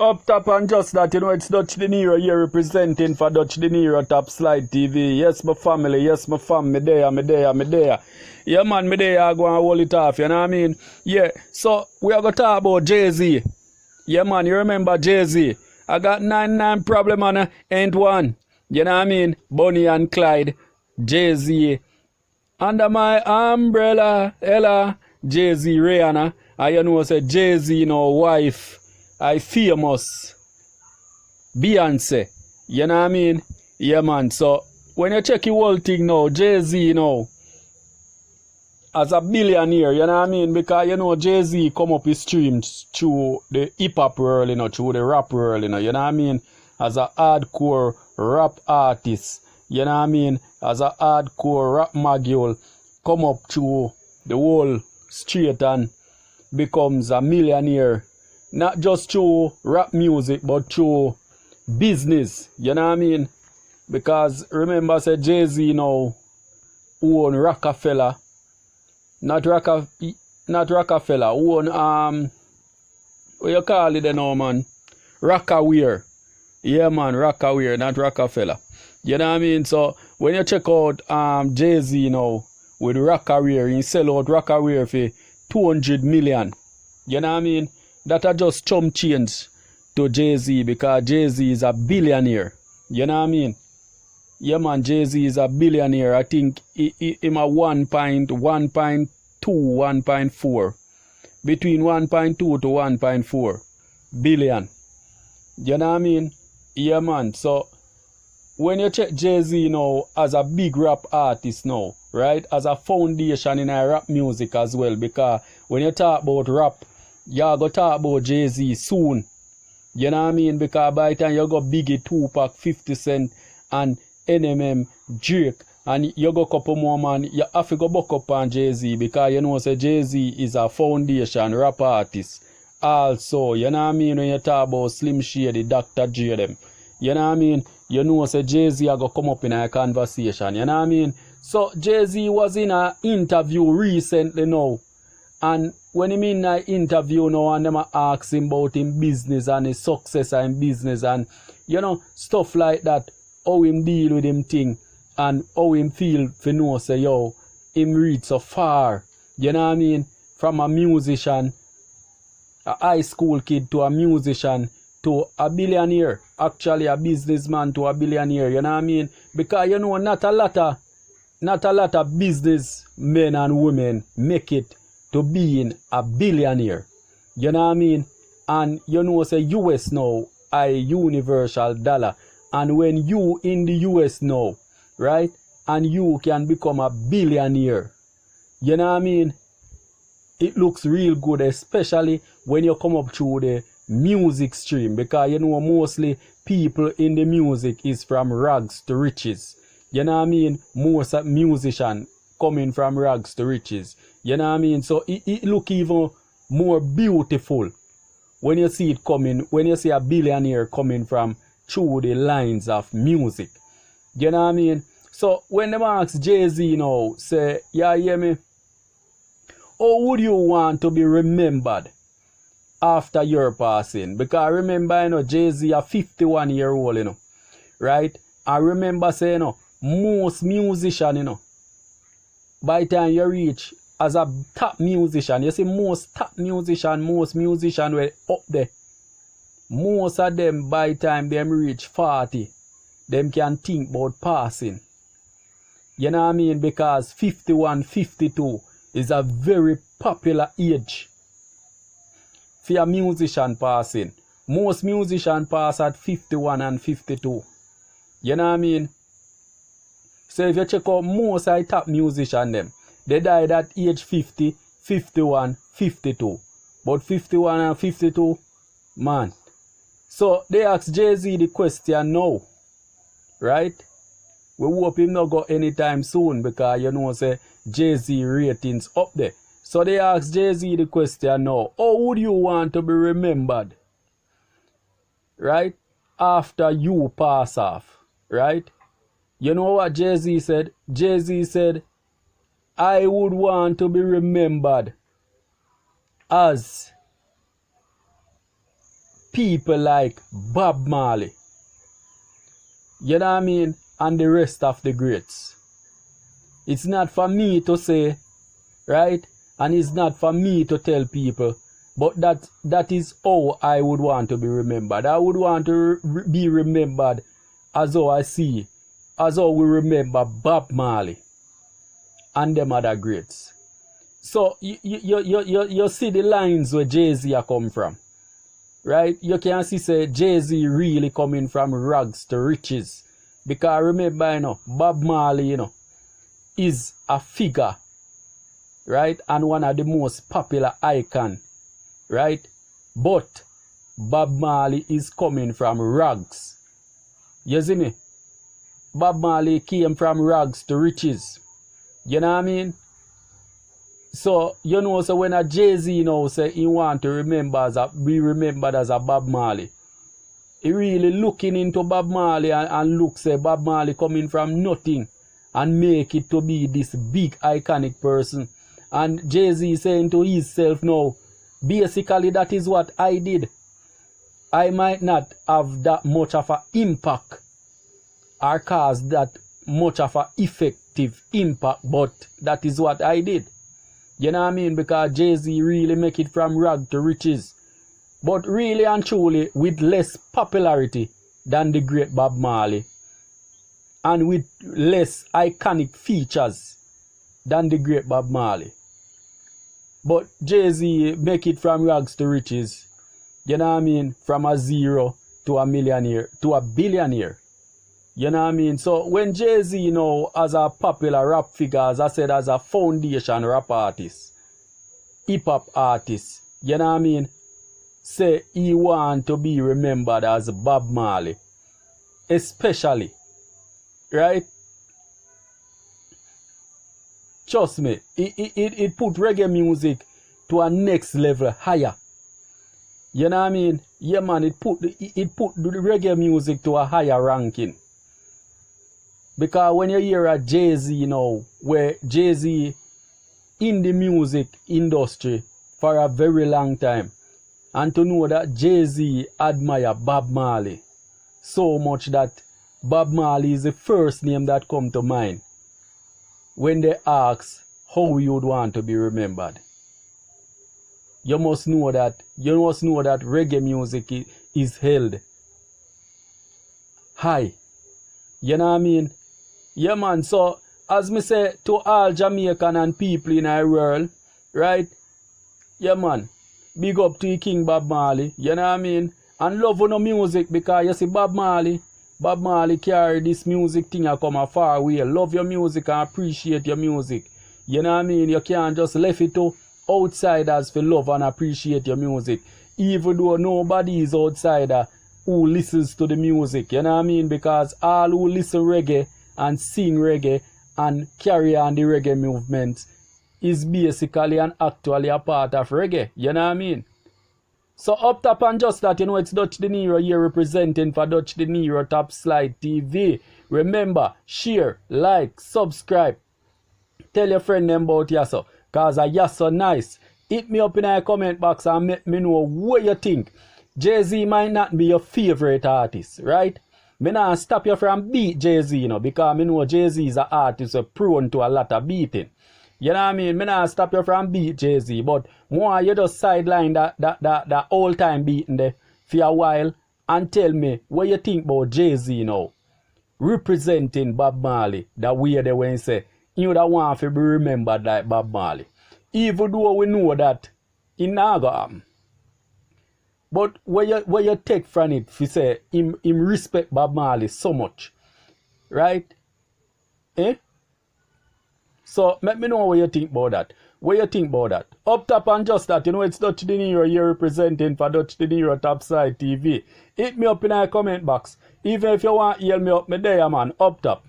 Up top and just that, it's DUTCHdinero here representing for DUTCHdinero Top Slide TV. Yes, my family, yes, my fam, me there. Yeah, man, me there, I go and hold it off, you know what I mean? Yeah, so we are going to talk about Jay-Z. Yeah, man, you remember Jay-Z? I got 99 problem and ain't one. You know what I mean? Bonnie and Clyde, Jay-Z. Under my umbrella, Ella, Jay-Z, Rihanna. And you know, say Jay-Z, wife. I famous Beyonce. You know what I mean? Yeah, man. So when you check your whole thing now, Jay-Z, as a billionaire, you know what I mean? Because, Jay-Z come up his streams through the hip-hop world, through the rap world, you know what I mean? As a hardcore rap artist, you know what I mean? As a hardcore rap mogul, come up through the whole street and becomes a millionaire. Not just through rap music, but through business. You know what I mean? Because remember, say Jay-Z now own Rockefeller. Not Rockefeller. Own what you call it now, man? Rockaware. Yeah, man, Rockaware, not Rockefeller. You know what I mean? So when you check out Jay-Z now with Rockaware, he sell out Rockaware for 200 million. You know what I mean? That are just chump change to Jay-Z because Jay-Z is a billionaire. You know what I mean? Yeah, man, Jay-Z is a billionaire. I think him a 1.2, 1.4. Between 1.2 to 1.4 billion. You know what I mean? Yeah, man. So when you check Jay-Z now as a big rap artist now, right? As a foundation in our rap music as well. Because when you talk about rap, y'all go talk about Jay-Z soon. You know what I mean? Because by the time you go Biggie, Tupac, 50 Cent, and NMM, Drake, and you go couple more, man, you have to go back up on Jay-Z because say Jay-Z is a foundation rap artist. Also, you know what I mean? When you talk about Slim Shady, Dr. Dre them. You know what I mean? Say Jay-Z are going to come up in a conversation. You know what I mean? So Jay-Z was in an interview recently now. And when he mean an interview now and them ask him about him business and his success in business and stuff like that, how him deal with him thing and how him feel for know say him reach so far. You know what I mean? From a musician, a high school kid to a musician to a billionaire. Actually a businessman to a billionaire, you know what I mean? Because not a lot of business men and women make it to being a billionaire. You know what I mean? And say US now a universal dollar. And when you in the US now, right? And you can become a billionaire. You know what I mean? It looks real good, especially when you come up through the music stream. Because mostly people in the music is from rags to riches. You know what I mean? Most musicians coming from rags to riches. You know what I mean? So it look even more beautiful when you see it coming, when you see a billionaire coming from through the lines of music. You know what I mean? So when them ask Jay-Z now, say, yeah, hear me? How would you want to be remembered after your passing? Because remember, Jay-Z a 51-year-old, right? I remember saying, most musicians, by the time you reach as a top musician, you see most musician were up there. Most of them by the time them reach 40, them can think about passing. You know what I mean? Because 51, 52 is a very popular age for a musician passing. Most musicians pass at 51 and 52. You know what I mean? So if you check out most of the top musicians them, they died at age 50, 51, 52. But 51 and 52, man. So they ask Jay-Z the question now, right? We hope him not go anytime soon because say Jay-Z ratings up there. So they ask Jay-Z the question now, how would you want to be remembered? Right? After you pass off, right? You know what Jay-Z said? Jay-Z said, I would want to be remembered as people like Bob Marley. You know what I mean? And the rest of the greats. It's not for me to say, right? And it's not for me to tell people. But that is how I would want to be remembered. I would want to be remembered as how as how we remember Bob Marley and them other greats. So you see the lines where Jay-Z come from, right? You can see say Jay-Z really coming from rags to riches. Because remember, Bob Marley, is a figure, right? And one of the most popular icon, right? But Bob Marley is coming from rags. You see me? Bob Marley came from rags to riches. You know what I mean? So, so when a Jay-Z say he want to be remembered as a Bob Marley, he really looking into Bob Marley and look say Bob Marley coming from nothing and make it to be this big iconic person. And Jay-Z saying to himself now, basically that is what I did. I might not have that much of an impact or cause that much of an effective impact, but that is what I did. You know what I mean? Because Jay-Z really make it from rag to riches. But really and truly with less popularity than the great Bob Marley. And with less iconic features than the great Bob Marley. But Jay-Z make it from rags to riches. You know what I mean? From a zero to a millionaire to a billionaire. You know what I mean? So when Jay-Z as a popular rap figure, as I said, as a foundation rap artist, hip-hop artist, you know what I mean? Say he want to be remembered as Bob Marley. Especially, right? Trust me, it put reggae music to a next level higher. You know what I mean? Yeah, man, it put the reggae music to a higher ranking. Because when you hear a Jay-Z where Jay-Z in the music industry for a very long time, and to know that Jay-Z admire Bob Marley so much that Bob Marley is the first name that come to mind when they ask how you would want to be remembered. You must know that reggae music is held high. You know what I mean? Yeah, man. So, as me say to all Jamaican and people in our world, right? Yeah, man. Big up to King Bob Marley. You know what I mean? And love no music because you see Bob Marley carry this music thing a come a far away. Love your music and appreciate your music. You know what I mean? You can't just left it to outsiders for love and appreciate your music. Even though nobody is outsider who listens to the music. You know what I mean? Because all who listen reggae and sing reggae and carry on the reggae movement is basically and actually a part of reggae. You know what I mean? So up top and just that, it's DUTCHdinero here representing for DUTCHdinero Top Slide TV. Remember, share, like, subscribe. Tell your friend them about Yasso. Cause you're so nice. Hit me up in the comment box and let me know what you think. Jay-Z might not be your favorite artist, right? Me not stop you from beat Jay-Z, because me know Jay-Z is an artist prone to a lot of beating. You know what I mean? Me not stop you from beat Jay-Z, but more you just sideline that old time beating there for a while and tell me what you think about Jay-Z now. Representing Bob Marley, that way they when say, you don't want to be remembered like Bob Marley. Even though we know that it not go happen. But where you take from it, if you say, him respect Bob Marley so much. Right? Eh? So, let me know what you think about that. What you think about that? Up top and just that, it's DUTCHdinero here representing for DUTCHdinero Top Side TV. Hit me up in the comment box. Even if you want to heal me up, me there, man. Up top.